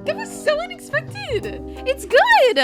That was so unexpected. It's good.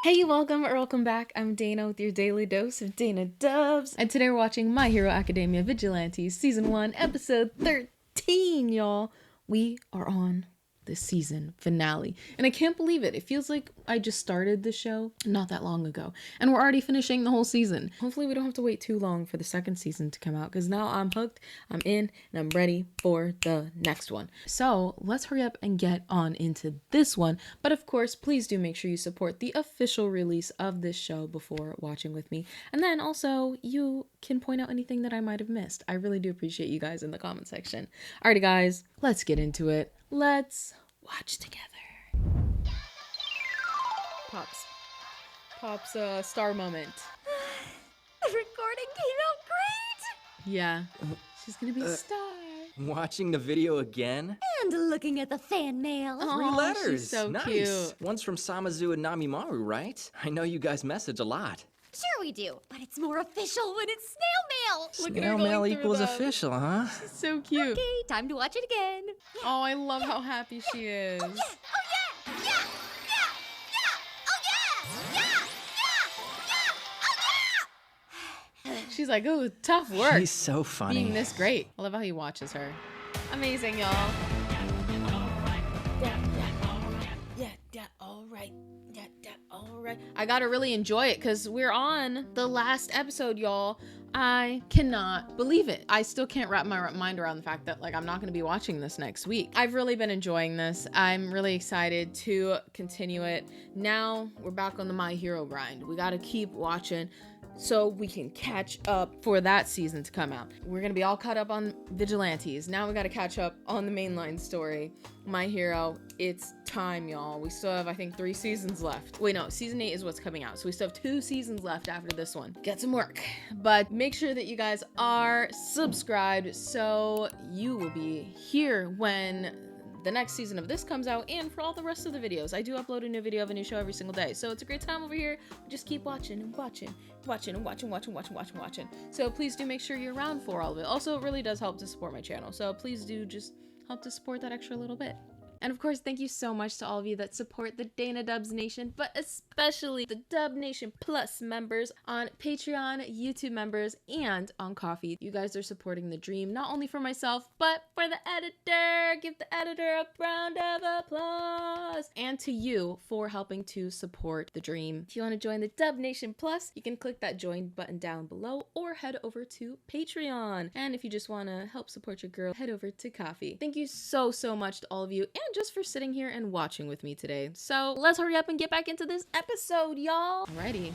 Hey, welcome or welcome back. I'm Dana with your daily dose of Dana Dubs. And today we're watching My Hero Academia Vigilantes Season 1, Episode 13, y'all. We are on the season finale. And I can't believe it. It feels like I just started the show not that long ago. And we're already finishing the whole season. Hopefully we don't have to wait too long for the second season to come out, because now I'm hooked, I'm in, and I'm ready for the next one. So let's hurry up and get on into this one. But of course, please do make sure you support the official release of this show before watching with me. And then also you can point out anything that I might have missed. I really do appreciate you guys in the comment section. Alrighty guys, let's get into it. Let's watch together. Pop's star moment. The recording came out great! Yeah, she's gonna be a star. Watching the video again? And looking at the fan mail. Oh, 3 letters. she's so nice. cute. One's from Samazu and Namimaru, right? I know you guys message a lot. Sure we do, but it's more official when it's snail mail. Look at her Snail going mail through equals them. official, huh? She's so cute. Okay, time to watch it again. Oh, I love how happy she is. Oh yeah! Oh yeah! Oh yeah! Oh yeah! She's like, oh, tough work. She's so funny. Being this great. I love how he watches her. Amazing, y'all. All right. I gotta really enjoy it because we're on the last episode, y'all. I cannot believe it. I still can't wrap my mind around the fact that, like, I'm not gonna be watching this next week. I've really been enjoying this. I'm really excited to continue it. Now we're back on the My Hero grind. We gotta keep watching so we can catch up for that season to come out. We're gonna be all caught up on Vigilantes. Now we gotta catch up on the mainline story. My Hero, it's time, y'all. We still have, I think, 3 seasons left. Wait, no, season 8 is what's coming out. So we still have 2 seasons left after this one. Get some work. But make sure that you guys are subscribed so you will be here when the next season of this comes out, and for all the rest of the videos. I do upload a new video of a new show every single day, so it's a great time over here. Just keep watching and watching. So please do make sure you're around for all of it. Also, it really does help to support my channel, so please do just help to support that extra little bit. And of course, thank you so much to all of you that support the Dana Dubs Nation, but especially the Dub Nation Plus members on Patreon, YouTube members, and on Coffee. You guys are supporting the dream, not only for myself, but for the editor. Give the editor a round of applause. And to you for helping to support the dream. If you want to join the Dub Nation Plus, you can click that join button down below or head over to Patreon. And if you just want to help support your girl, head over to Coffee. Thank you so much to all of you, and just for sitting here and watching with me today. So let's hurry up and get back into this episode, y'all. Alrighty.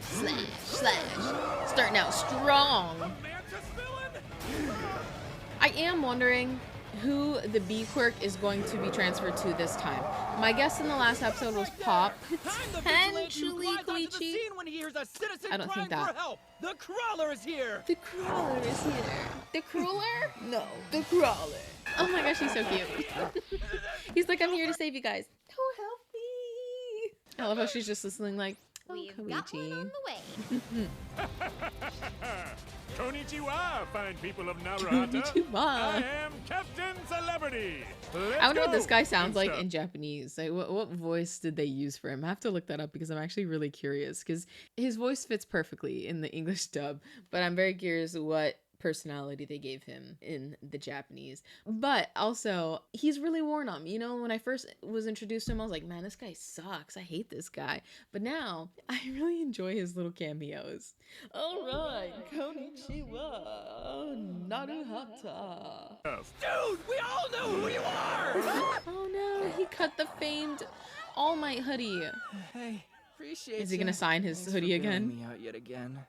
Slash. Starting out strong. I am wondering who the B quirk is going to be transferred to this time. My guess in the last episode was Pop, potentially Koichi. I don't think that. The crawler is here. The crawler is here. The crawler? No, the crawler. Oh my gosh, he's so cute. He's like, I'm here to save you guys. Oh, help me. I love how she's just listening like, oh, We've Koichi. got one on the way. Konnichiwa, fine people of Narufest. Konnichiwa. I am Captain Celebrity. I wonder what this guy sounds like in Japanese. Like, what voice did they use for him? I have to look that up because I'm actually really curious, because his voice fits perfectly in the English dub, but I'm very curious what personality they gave him in the Japanese. But also, he's really worn on me. You know, when I first was introduced to him, I was like, man, this guy sucks. I hate this guy. But now, I really enjoy his little cameos. All right, konnichiwa, Naruhata. Dude, we all know who you are. Oh no, he cut the famed All Might hoodie. Hey, appreciate Is he gonna sign his Thanks hoodie for bailing again? me out yet again.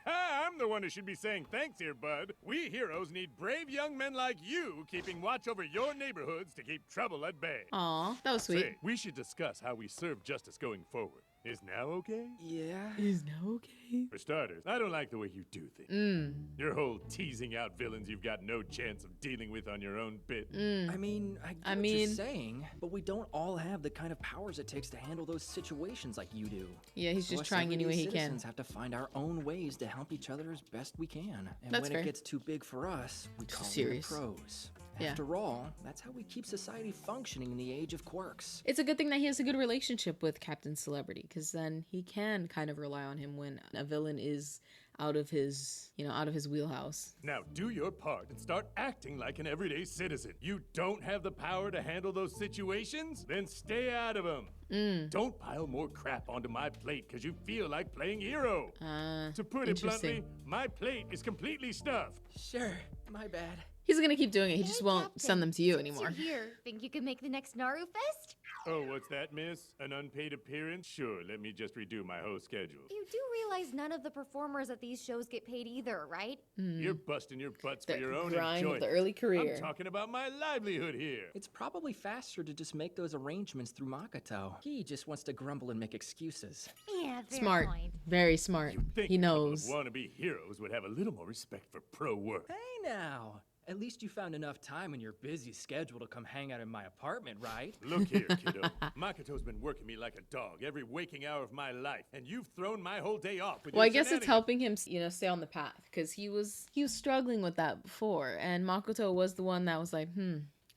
I'm the one who should be saying thanks here, bud. We heroes need brave young men like you keeping watch over your neighborhoods to keep trouble at bay. Aw, that was sweet. Say, we should discuss how we serve justice going forward. Is now okay? Yeah. Is now okay? Dave. For starters, I don't like the way you do things. Your whole teasing out villains you've got no chance of dealing with on your own bit. I mean, I get what you're saying, but we don't all have the kind of powers it takes to handle those situations like you do. Yeah, he's just Us trying any way everyday he can. citizens have to find our own ways to help each other as best we can. And That's when fair. it gets too big for us, we call serious. in the pros. Yeah. After all, that's how we keep society functioning in the age of quirks. It's a good thing that he has a good relationship with Captain Celebrity, because then he can kind of rely on him when a villain is out of his, out of his wheelhouse. Now do your part and start acting like an everyday citizen. You don't have the power to handle those situations? Then stay out of them. Don't pile more crap onto my plate because you feel like playing hero. To put it bluntly, interesting. my plate is completely stuffed. Sure, my bad. He's gonna keep doing it. He just Hey, won't Captain, send them to you since anymore. You're here. Think you can make the next Narufest? Oh, what's that, miss? An unpaid appearance? Sure, let me just redo my whole schedule. You do realize none of the performers at these shows get paid either, right? You're busting your butts for The your own grind of enjoyment. the early career. I'm talking about my livelihood here. It's probably faster to just make those arrangements through Makoto. He just wants to grumble and make excuses. Yeah, fair Smart. point. Very smart. Think He a couple knows. of wannabe heroes would have a little more respect for pro work. Hey now, at least you found enough time in your busy schedule to come hang out in my apartment, right? Look here, kiddo. Makoto's been working me like a dog every waking hour of my life, and you've thrown my whole day off with Well, I your guess it's shenanigans. helping him, stay on the path, because he was struggling with that before, and Makoto was the one that was like,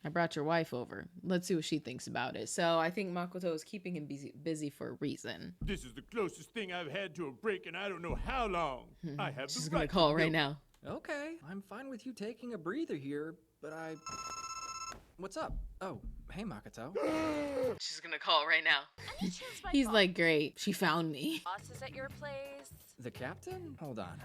I brought your wife over. Let's see what she thinks about it. So I think Makoto is keeping him busy for a reason. This is the closest thing I've had to a break in I don't know how long. I have She's the gonna right call to right milk. now. Okay, I'm fine with you taking a breather here, but What's up? Oh, hey Makoto. She's gonna call right now. Any chance my He's like, great, she found me. boss is at your place? The captain? Hold on.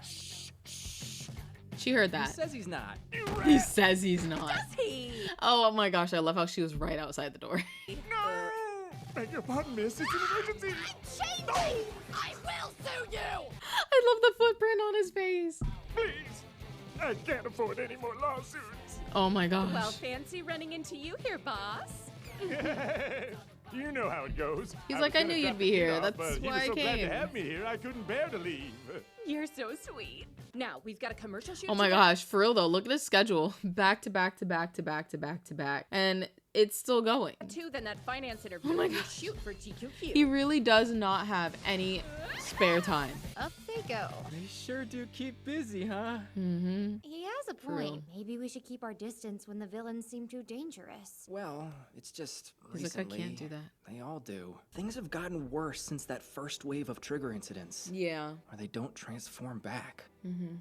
She heard He that. says he's not. He says he's not. Hey! Oh my gosh, I love how she was right outside the door. No! Beg your pardon, miss. It's an emergency. Changing! I will sue you! I love the footprint on his face. Please. I can't afford any more lawsuits. Oh my gosh. Well, fancy running into you here, boss. You know how it goes. He's I like, was I gonna knew drop you'd be the key here. off, That's but he why was I so glad came. to have me here, I couldn't bear to leave. You're so sweet. Now, we've got a commercial shoot Oh my today. gosh, for real though, look at his schedule. Back to back to back to back to back to back. And it's still going. Two, then that finance interview. Oh my and your gosh. shoot for GQQ. He really does not have any spare time. Up they go. They sure do keep busy, huh? Mm-hmm. He has a real. point. Maybe we should keep our distance when the villains seem too dangerous. Well, it's just He's recently, like, I can't do that. They all do. Things have gotten worse since that first wave of trigger incidents, Yeah. where they don't transform back.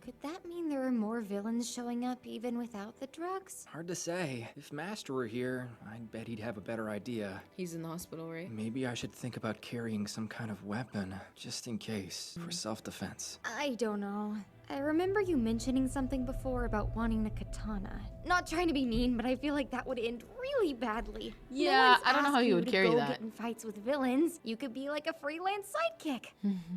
Could that mean there are more villains showing up even without the drugs? Hard to say. If Master were here, I'd bet he'd have a better idea. He's in the hospital, right? Maybe I should think about carrying some kind of weapon, just in case, for self-defense. I don't know. I remember you mentioning something before about wanting a katana. Not trying to be mean, but I feel like that would end really badly. Yeah, one's I don't know how asking you would to carry go that. Get in fights with villains. You could be like a freelance sidekick.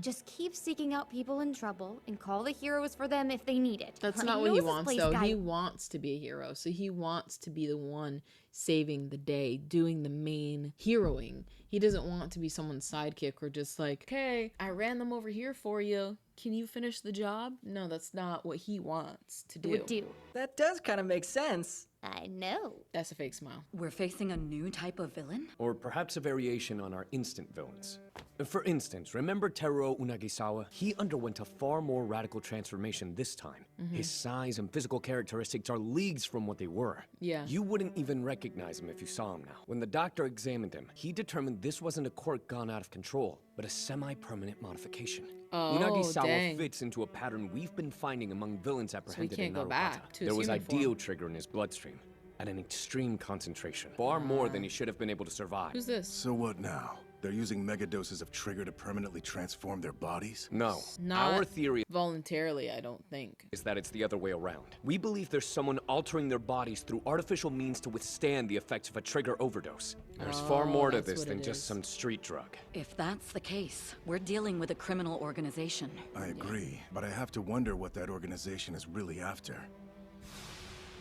Just keep seeking out people in trouble and call the heroes for them if they need it. That's He not what he knows his wants place, though. guy. He wants to be a hero. So he wants to be the one saving the day, doing the main heroing. He doesn't want to be someone's sidekick or just like, okay, I ran them over here for you. Can you finish the job? No, that's not what he wants to do. Would do. That does kind of make sense. I know. That's a fake smile. We're facing a new type of villain? Or perhaps a variation on our instant villains. For instance, remember Teruo Unagisawa? He underwent a far more radical transformation this time. His size and physical characteristics are leagues from what they were. Yeah. You wouldn't even recognize him if you saw him now. When the doctor examined him, he determined this wasn't a quirk gone out of control, but a semi-permanent modification. Oh, Unagisawa dang. fits into a pattern we've been finding among villains apprehended can't in go Narufata. back to his There was human form. ideal trigger in his bloodstream at an extreme concentration, far more than he should have been able to survive. Who's this? So what now? They're using mega doses of trigger to permanently transform their bodies? No. Not Our theory voluntarily, I don't think. is that it's the other way around. We believe there's someone altering their bodies through artificial means to withstand the effects of a trigger overdose. There's far more to that's this what than it just is. some street drug. If that's the case, we're dealing with a criminal organization. I agree, but I have to wonder what that organization is really after.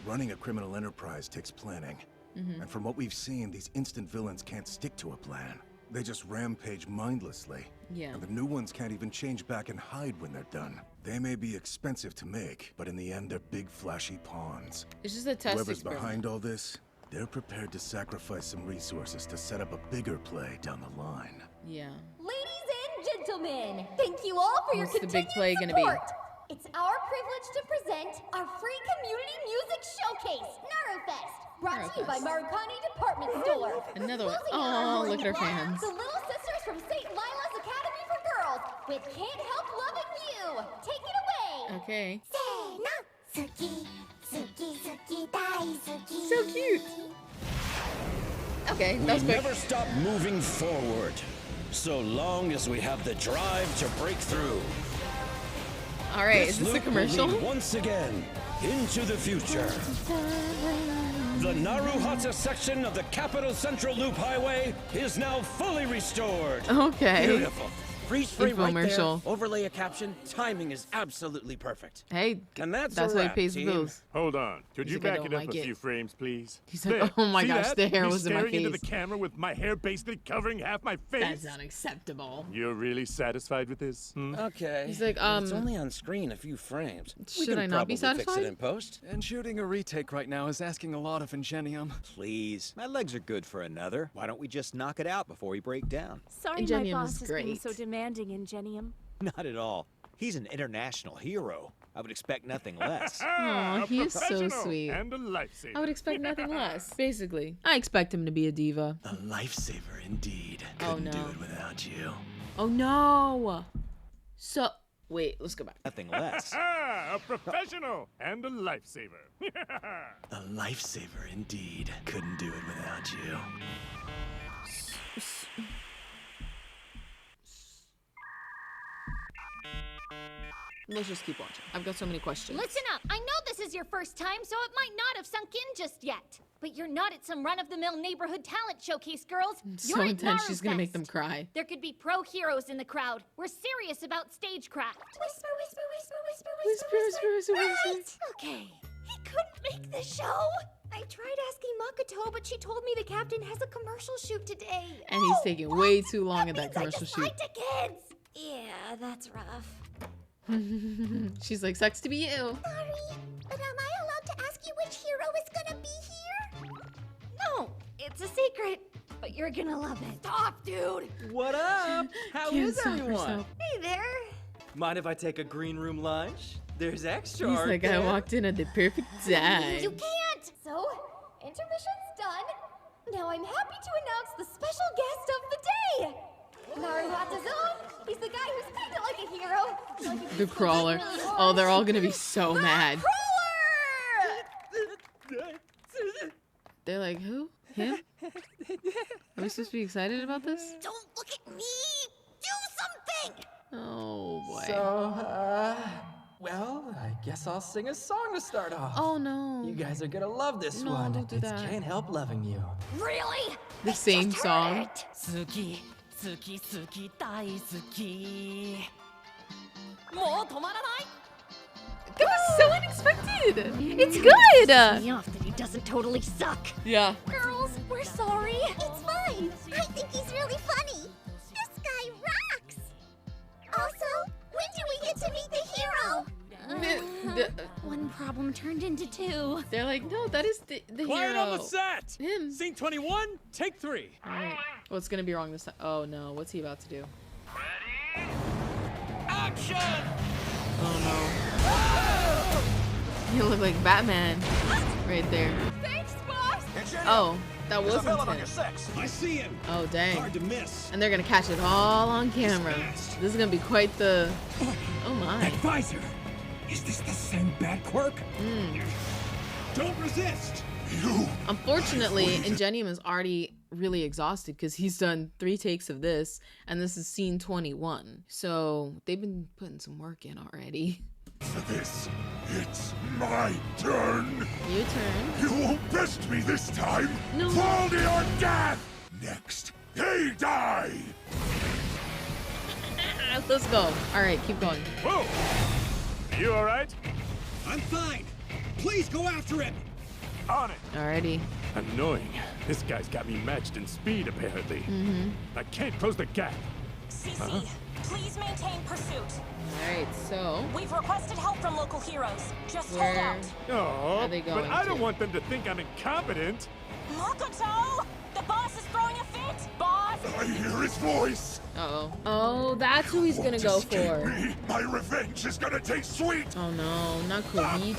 Running a criminal enterprise takes planning. And from what we've seen, these instant villains can't stick to a plan. They just rampage mindlessly. Yeah. And the new ones can't even change back and hide when they're done. They may be expensive to make, but in the end, they're big, flashy pawns. It's just a test Whoever's experiment. behind all this, they're prepared to sacrifice some resources to set up a bigger play down the line. Yeah. Ladies and gentlemen, thank you all for your What's the big continued play gonna be? support. It's our privilege to present our free community music showcase, Narufest, brought to you by Marukani Department Store. Another one. Closing in on Oh, look at her Halloween fans. The Little Sisters from St. Lila's Academy for Girls with Can't Help Loving You. Take it away. Okay. So cute. Okay, that We was quick. never stop moving forward, so long as we have the drive to break through. All right, is this a loop will commercial? lead once again into the future. The Narufest section of the Capital Central Loop Highway is now fully restored. Okay. Beautiful. Freeze frame right there. Infomercial. Overlay a caption. Timing is absolutely perfect. Hey, And that's that's a how he wrap, pays the team. bills. Hold on. Could He's you like, I back don't it up like a it. few frames, please? He's like, There. oh my See gosh, that? the hair Me was in my staring into the face. camera with my hair basically covering half my face. That's unacceptable. You're really satisfied with this? Hmm? Okay. He's like, but it's only on screen a few frames. We should can I not be probably fix satisfied? it in post. And shooting a retake right now is asking a lot of Ingenium. Please, my legs are good for another. Why don't we just knock it out before we break down? Sorry, Ingenium my is boss is being great. so demanding, Ingenium. Not at all. He's an international hero. I would expect nothing less. Aw, A he is so professional sweet. And a lifesaver. I would expect nothing less. Basically, I expect him to be a diva. A lifesaver indeed. Oh, Couldn't no. do it without you. Oh no. So wait, let's go back. Nothing less. A professional and a lifesaver. A lifesaver indeed. Couldn't do it without you. Let's just keep watching. I've got so many questions. Listen up. I know this is your first time, so it might not have sunk in just yet. But you're not at some run-of-the-mill neighborhood talent showcase, girls. So You're at intense, she's gonna make them Narufest. cry. There could be pro heroes in the crowd. We're serious about stagecraft. Whisper, whisper, whisper, whisper, Whisper, whisper, whisper, whisper. Right. Okay. He couldn't make the show. I tried asking Makoto, but she told me the captain has a commercial shoot today. And he's taking way too long at that commercial means I shoot. just lied to kids. Yeah, that's rough. She's like, sucks to be you. Sorry, but am I allowed to ask you which hero is gonna be here? No, it's a secret, but you're gonna love it. Stop, dude! What up? How Can't is stop everyone? herself. Hey there. Mind if I take a green room lunch? There's extra. He's art like, I there. walked in at the perfect time. You can't! So, intermission's done. Now I'm happy to announce the special guest of the day! Narufest's own. He's the guy who's kind of like a hero. Like if The he pulled crawler. it really Oh, hard. they're all gonna be so mad. Crawler! They're like, who? Him? Are we supposed to be excited about this? Don't look at me! Do something! Oh boy. So, well, I guess I'll sing a song to start off. Oh no. You guys are gonna love this No, one. don't do It's that. Can't Help Loving You. Really? The same song. 好き好き好き大好きもう止まらない That was so unexpected. It's good. Me off that he doesn't totally suck. Yeah. Girls, we're sorry. It's fine. I think he's really funny. This guy rocks. Also, when do we get to meet the hero? One problem turned into two. They're like, no, that is the Quiet hero. on the set! Him. Scene 21, take 3. All right. What's gonna be wrong this time? Oh no, what's he about to do? Action! Oh no. You look like Batman right there. Thanks, boss! Oh, that wasn't him. I see him. Oh dang. Hard to miss. And they're gonna catch it all on camera. This is gonna be quite the. Oh my. Advisor, is this the same bad quirk? Don't resist. You. Unfortunately, Ingenium is already really exhausted because he's done 3 takes of this, and this is scene 21. So they've been putting some work in already. For this, it's my turn. Your turn. You won't best me this time. No. Fall to your death. Next, they die. Let's go. All right, keep going. Whoa! You all right? I'm fine. Please go after him. On it. Alrighty. Annoying. This guy's got me matched in speed, apparently. Mm-hmm. I can't close the gap. CC, please maintain pursuit. Alright, so We've requested help from local heroes. Just hold where out. Oh, are they going but I don't to? want them to think I'm incompetent. Makoto! The boss is throwing a fit! Boss! I hear his voice! Uh-oh. Oh, that's who he's gonna go for. Me. My revenge is gonna taste sweet! Oh no, not Koichi.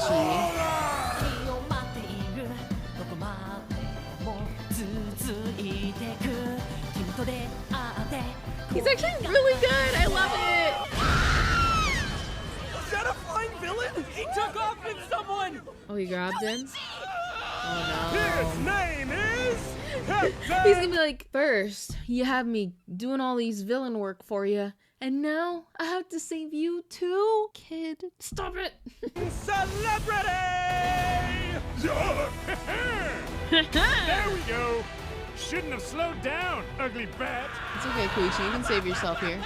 He's actually really good. I love it. Is that a flying villain? He took off with someone! Oh, he grabbed him? Oh His name is... no. He's gonna be like, first, you have me doing all these villain work for you, and now I have to save you too? Kid, stop it. Celebrity! There we go. Shouldn't have slowed down, ugly bat. It's okay, Koichi. You can save yourself here.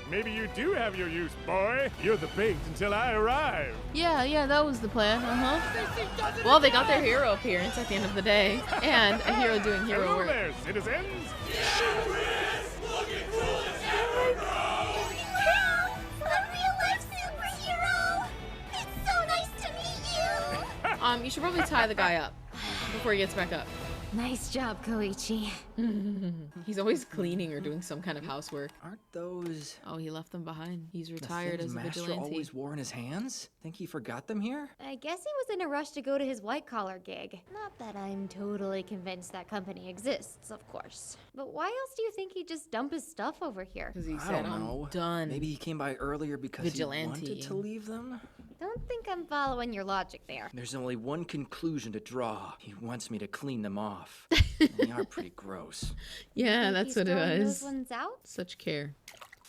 Maybe you do have your use, boy. You're the bait until I arrive. Yeah, that was the plan. Uh-huh. Well, they got their hero appearance at the end of the day, and a hero doing hero Hello work. there, citizens. A real-life superhero! It's so nice to meet you! You should probably tie the guy up before he gets back up. Nice job, Koichi. He's always cleaning or doing some kind of housework. Aren't those... Oh, he left them behind. He's the retired things as a Master vigilante. always wore in his hands? Think he forgot them here? I guess he was in a rush to go to his white-collar gig. Not that I'm totally convinced that company exists, of course. But why else do you think he'd just dump his stuff over here? Because he I said, don't know. I'm done. Maybe he came by earlier because Vigilante. he wanted to leave them? Don't think I'm following your logic there. There's only one conclusion to draw. He wants me to clean them off. They are pretty gross. Yeah, Think that's he's what it throwing was. Those ones out? Such care.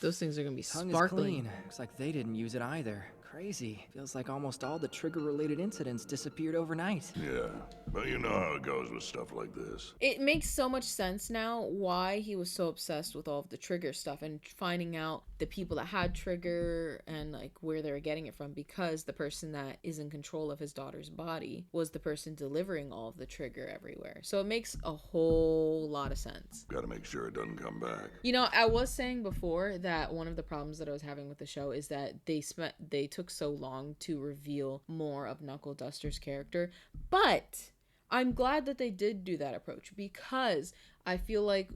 Those things are gonna be Tongue sparkling. is clean. Looks like they didn't use it either. Crazy. Feels like almost all the trigger-related incidents disappeared overnight. Yeah, but you know how it goes with stuff like this. It makes so much sense now why he was so obsessed with all of the trigger stuff and finding out the people that had trigger and like where they were getting it from, because the person that is in control of his daughter's body was the person delivering all of the trigger everywhere. So it makes a whole lot of sense. Gotta make sure it doesn't come back. You know, I was saying before that one of the problems that I was having with the show is that they took so long to reveal more of Knuckle Duster's character, but I'm glad that they did do that approach, because I feel like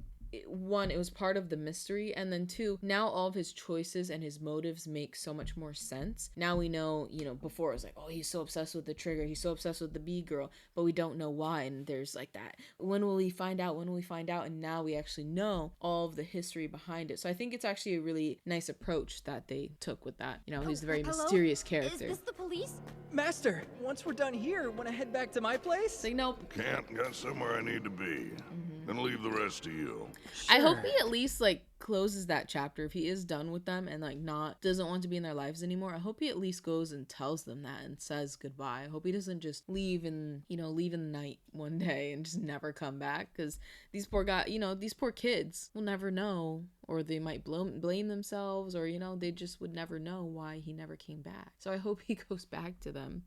one, it was part of the mystery, and then two, now all of his choices and his motives make so much more sense. Now we know, you know, before it was like, oh, he's so obsessed with the trigger, he's so obsessed with the bee girl, but we don't know why, and there's like that, when will we find out, and now we actually know all of the history behind it. So I think it's actually a really nice approach that they took with that. You know, he's a very mysterious character. Is this the police? Master, once we're done here, want to head back to my place? Like, nope. Can't, got somewhere I need to be. Gonna leave the rest to you. I hope he at least like closes that chapter. If he is done with them and like doesn't want to be in their lives anymore, I hope he at least goes and tells them that and says goodbye. I hope he doesn't just leave in the night one day and just never come back, because these poor these poor kids will never know, or they might blame themselves, or they just would never know why he never came back. So I hope he goes back to them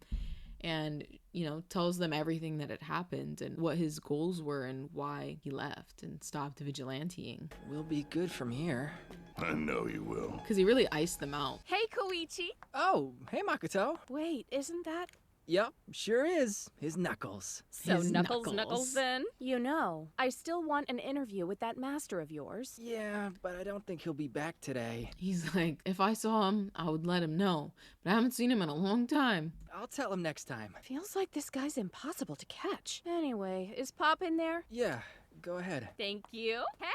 and tells them everything that had happened and what his goals were and why he left and stopped vigilanteing. We'll be good from here. I know you will. Because he really iced them out. Hey, Koichi. Oh, hey, Makoto. Wait, isn't that... Yep, sure is. His Knuckles. So His Knuckles then? You know, I still want an interview with that master of yours. Yeah, but I don't think he'll be back today. He's like, if I saw him, I would let him know. But I haven't seen him in a long time. I'll tell him next time. Feels like this guy's impossible to catch. Anyway, is Pop in there? Yeah, go ahead. Thank you. Hey!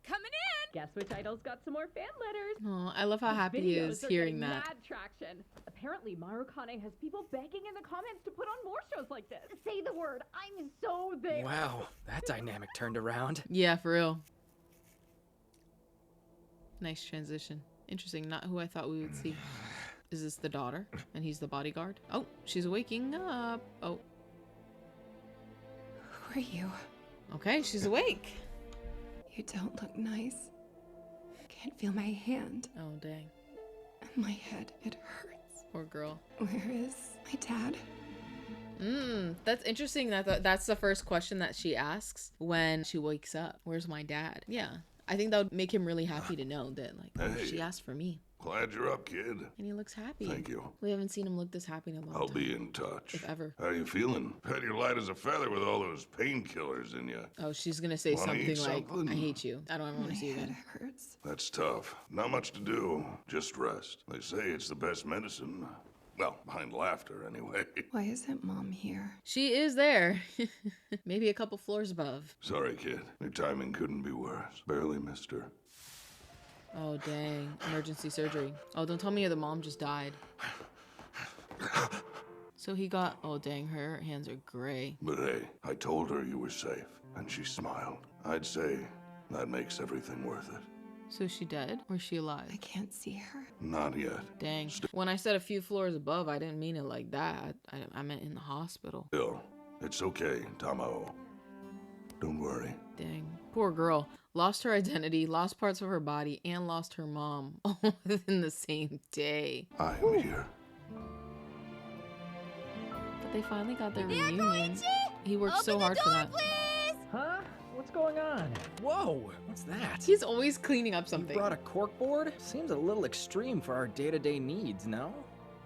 Coming in! Guess which idol's got some more fan letters? Oh, I love how happy he is hearing that. Mad traction. Apparently, Marukane has people begging in the comments to put on more shows like this. Say the word. I'm so there. Wow, that dynamic turned around. Yeah, for real. Nice transition. Interesting. Not who I thought we would see. Is this the daughter? And he's the bodyguard? Oh, she's waking up. Oh. Who are you? Okay, she's awake. You don't look nice. Can't feel my hand. Oh, dang. My head, it hurts. Poor girl. Where is my dad? That's interesting that's the first question that she asks when she wakes up. Where's my dad? Yeah. I think that would make him really happy to know that, like, oh, she asked for me. Glad you're up, kid. And he looks happy. Thank you. We haven't seen him look this happy in a long time. I'll be in touch. If ever. How you feeling? Bet you're light as a feather with all those painkillers in you. Oh, she's gonna say something like, I hate you. I don't ever want to see you again. Hurts. That's tough. Not much to do. Just rest. They say it's the best medicine. Well, behind laughter, anyway. Why isn't Mom here? She is there. Maybe a couple floors above. Sorry, kid. Your timing couldn't be worse. Barely missed her. Oh, dang. Emergency surgery. Oh, don't tell me the mom just died. So he got... Oh, dang. Her hands are gray. But hey, I told her you were safe, and she smiled. I'd say that makes everything worth it. So is she dead or is she alive? I can't see her. Not yet. Dang. When I said a few floors above, I didn't mean it like that. I meant in the hospital. Still, it's okay, Tamao. Don't worry. Dang. Poor girl. Lost her identity, lost parts of her body, and lost her mom all within the same day. I am here. But they finally got their reunion. He worked so hard for that. Huh? What's going on? Whoa, what's that? He's always cleaning up something. You brought a corkboard? Seems a little extreme for our day-to-day needs, no?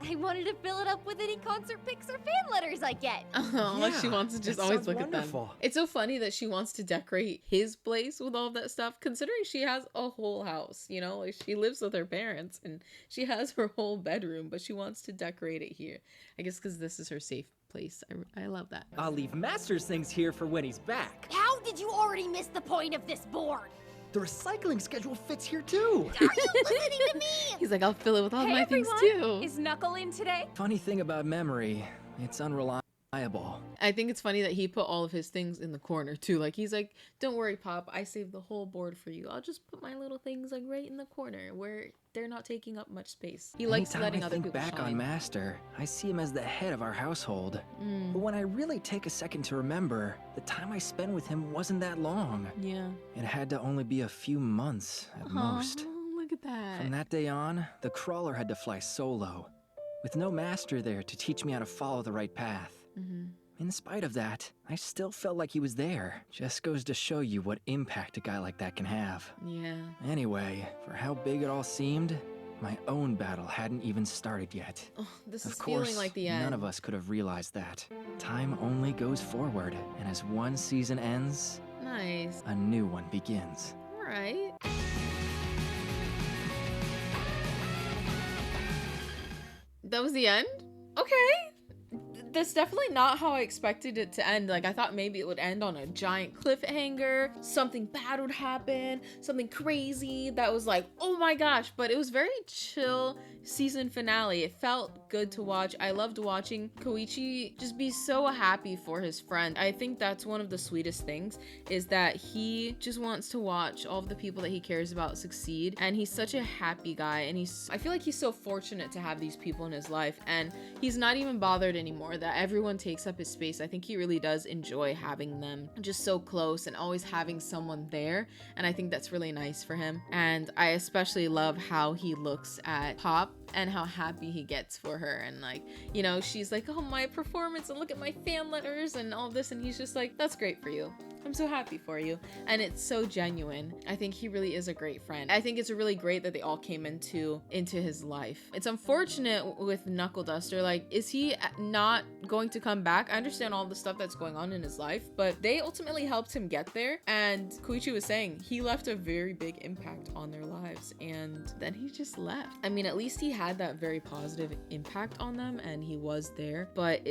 I wanted to fill it up with any concert pics or fan letters I get. Oh, like she wants to just always look wonderful. at them. It's so funny that she wants to decorate his place with all of that stuff, considering she has a whole house, you know? Like, she lives with her parents and she has her whole bedroom, but she wants to decorate it here. I guess because this is her safe place. I love that. I'll leave Master's things here for when he's back. How did you already miss the point of this board? The recycling schedule fits here too. Are you listening to me? He's like, I'll fill it with all my everyone. things too. Is Knuckle in today? Funny thing about memory, it's unreliable. I think it's funny that he put all of his things in the corner too. Like, he's like, don't worry, Pop, I saved the whole board for you. I'll just put my little things like right in the corner where they're not taking up much space. He likes letting other people back shine. on Master, I see him as the head of our household. But when I really take a second to remember, the time I spent with him wasn't that long. Yeah. It had to only be a few months at most. Look at that. From that day on, the crawler had to fly solo, with no Master there to teach me how to follow the right path. In spite of that, I still felt like he was there. Just goes to show you what impact a guy like that can have. Yeah. Anyway, for how big it all seemed, my own battle hadn't even started yet. Oh, this Of is course, feeling like the end. none of us could have realized that. Time only goes forward, and as one season ends, Nice. a new one begins. All right. That was the end? Okay. That's definitely not how I expected it to end. Like, I thought maybe it would end on a giant cliffhanger, something bad would happen, something crazy that was like, oh my gosh, but it was very chill season finale. It felt good to watch. I loved watching Koichi just be so happy for his friend. I think that's one of the sweetest things, is that he just wants to watch all of the people that he cares about succeed, and he's such a happy guy, and I feel like he's so fortunate to have these people in his life, and he's not even bothered anymore that everyone takes up his space. I think he really does enjoy having them just so close and always having someone there, and I think that's really nice for him. And I especially love how he looks at Pop and how happy he gets for her, and like, you know, she's like, oh, my performance, and look at my fan letters and all this, and he's just like, that's great for you, I'm so happy for you. And it's so genuine. I think he really is a great friend. I think it's really great that they all came into his life. It's unfortunate with Knuckle Duster. Like, is he not going to come back? I understand all the stuff that's going on in his life, but they ultimately helped him get there. And Koichi was saying he left a very big impact on their lives, and then he just left. I mean, at least he had that very positive impact on them, and he was there. But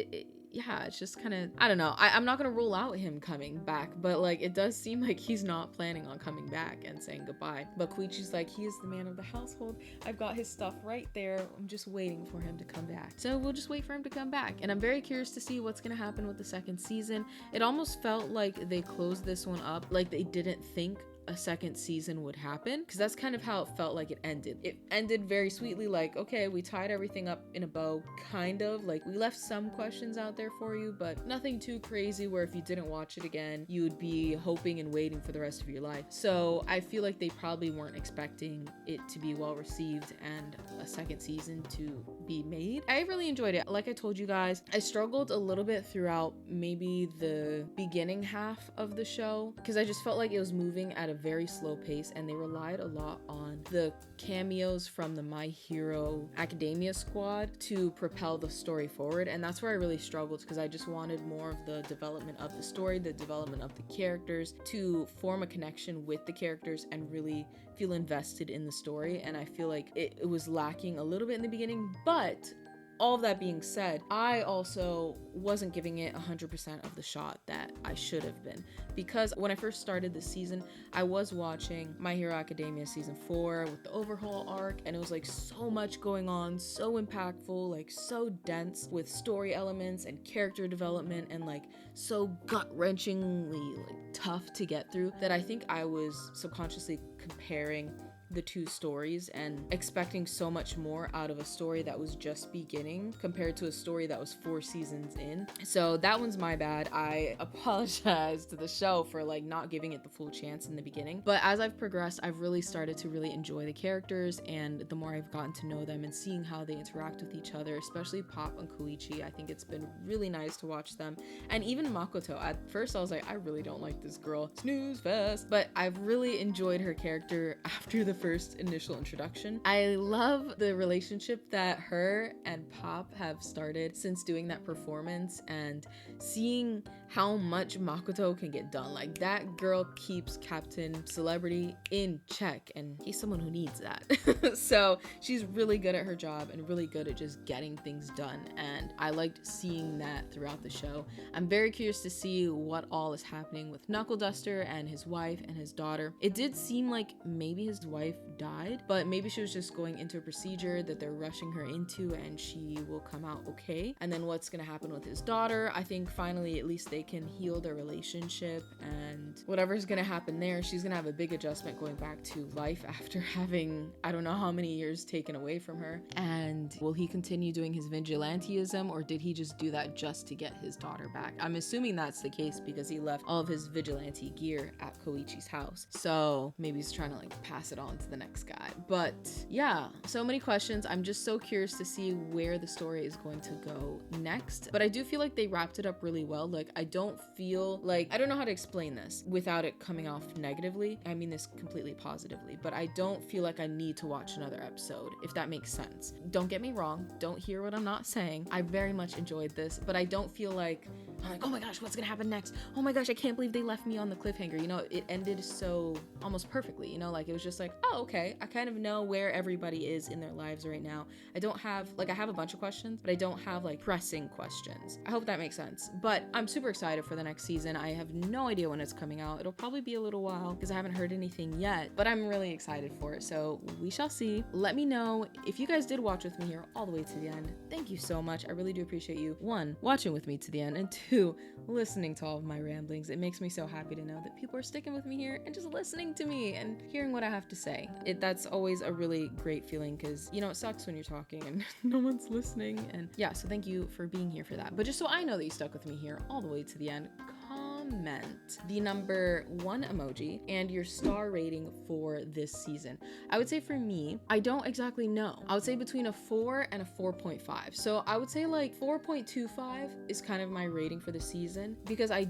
yeah, it's just kind of, I don't know. I'm not gonna rule out him coming back, but like, it does seem like he's not planning on coming back and saying goodbye. But Koichi's like, he is the man of the household. I've got his stuff right there. I'm just waiting for him to come back. So we'll just wait for him to come back. And I'm very curious to see what's gonna happen with the second season. It almost felt like they closed this one up, like they didn't think a second season would happen, because that's kind of how it felt like it ended. It ended very sweetly, like, okay, we tied everything up in a bow, kind of. Like, we left some questions out there for you, but nothing too crazy where if you didn't watch it again, you would be hoping and waiting for the rest of your life. So I feel like they probably weren't expecting it to be well received and a second season to be made. I really enjoyed it. Like I told you guys, I struggled a little bit throughout maybe the beginning half of the show, because I just felt like it was moving at a very slow pace, and they relied a lot on the cameos from the My Hero Academia squad to propel the story forward. And that's where I really struggled, because I just wanted more of the development of the story, the development of the characters, to form a connection with the characters and really feel invested in the story. And I feel like it was lacking a little bit in the beginning. But all of that being said, I also wasn't giving it 100% of the shot that I should have been, because when I first started this season, I was watching My Hero Academia season 4 with the overhaul arc, and it was like so much going on, so impactful, like so dense with story elements and character development, and like so gut-wrenchingly like tough to get through, that I think I was subconsciously comparing the two stories and expecting so much more out of a story that was just beginning compared to a story that was 4 seasons in. So that one's my bad. I apologize to the show for like not giving it the full chance in the beginning. But as I've progressed, I've really started to really enjoy the characters, and the more I've gotten to know them and seeing how they interact with each other, especially Pop and Koichi, I think it's been really nice to watch them. And even Makoto, at first I was like, I really don't like this girl, snooze fest, but I've really enjoyed her character after the first initial introduction. I love the relationship that her and Pop have started since doing that performance, and seeing how much Makoto can get done. Like, that girl keeps Captain Celebrity in check, and he's someone who needs that. So she's really good at her job and really good at just getting things done, and I liked seeing that throughout the show. I'm very curious to see what all is happening with Knuckle Duster and his wife and his daughter. It did seem like maybe his wife died, but maybe she was just going into a procedure that they're rushing her into, and she will come out okay. And then what's gonna happen with his daughter, I think finally at least they can heal their relationship, and whatever's gonna happen there, she's gonna have a big adjustment going back to life after having I don't know how many years taken away from her. And will he continue doing his vigilanteism, or did he just do that just to get his daughter back? I'm assuming that's the case, because he left all of his vigilante gear at Koichi's house, so maybe he's trying to like pass it on to the next guy. But yeah, so many questions. I'm just so curious to see where the story is going to go next, but I do feel like they wrapped it up really well. Like, I don't feel like, I don't know how to explain this without it coming off negatively. I mean this completely positively, but I don't feel like I need to watch another episode, if that makes sense. Don't get me wrong, don't hear what I'm not saying. I very much enjoyed this, but I don't feel like I'm like, oh my gosh, what's gonna happen next? Oh my gosh, I can't believe they left me on the cliffhanger. You know, it ended so almost perfectly, you know, like it was just like, oh, okay, I kind of know where everybody is in their lives right now. I don't have, like, I have a bunch of questions, but I don't have like pressing questions. I hope that makes sense. But I'm super excited for the next season. I have no idea when it's coming out. It'll probably be a little while because I haven't heard anything yet, but I'm really excited for it. So we shall see. Let me know if you guys did watch with me here all the way to the end. Thank you so much. I really do appreciate you, 1, watching with me to the end, and 2, listening to all of my ramblings. It makes me so happy to know that people are sticking with me here and just listening to me and hearing what I have to say. That's always a really great feeling, because, you know, it sucks when you're talking and no one's listening. And yeah, so thank you for being here for that. But just so I know that you stuck with me here all the way to the end, comment the number 1 emoji and your star rating for this season. I would say for me, I don't exactly know. I would say between a 4 and a 4.5. So I would say like 4.25 is kind of my rating for the season, because I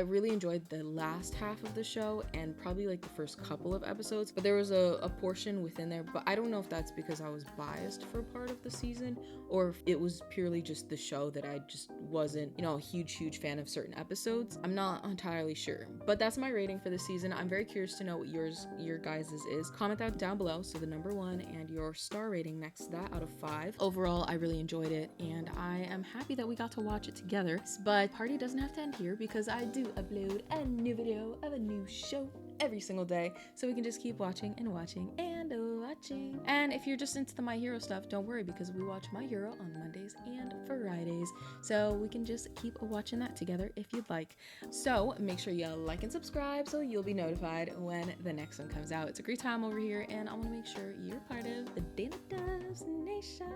really enjoyed the last half of the show and probably like the first couple of episodes, but there was a portion within there, but I don't know if that's because I was biased for part of the season, or if it was purely just the show that I just wasn't, you know, a huge fan of certain episodes. I'm not entirely sure, but that's my rating for the season. I'm very curious to know what your guys' is. Comment that down below. So the number 1 and your star rating next to that out of 5. Overall, I really enjoyed it, and I am happy that we got to watch it together. But party doesn't have to end here, because I do upload a new video of a new show every single day, so we can just keep watching and watching and watching. watching. And if you're just into the My Hero stuff, don't worry, because we watch My Hero on Mondays and Fridays. So we can just keep watching that together if you'd like. So make sure you like and subscribe so you'll be notified when the next one comes out. It's a great time over here, and I want to make sure you're part of the Daily Doves Nation.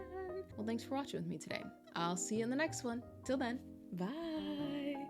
Well, thanks for watching with me today. I'll see you in the next one. Till then, bye.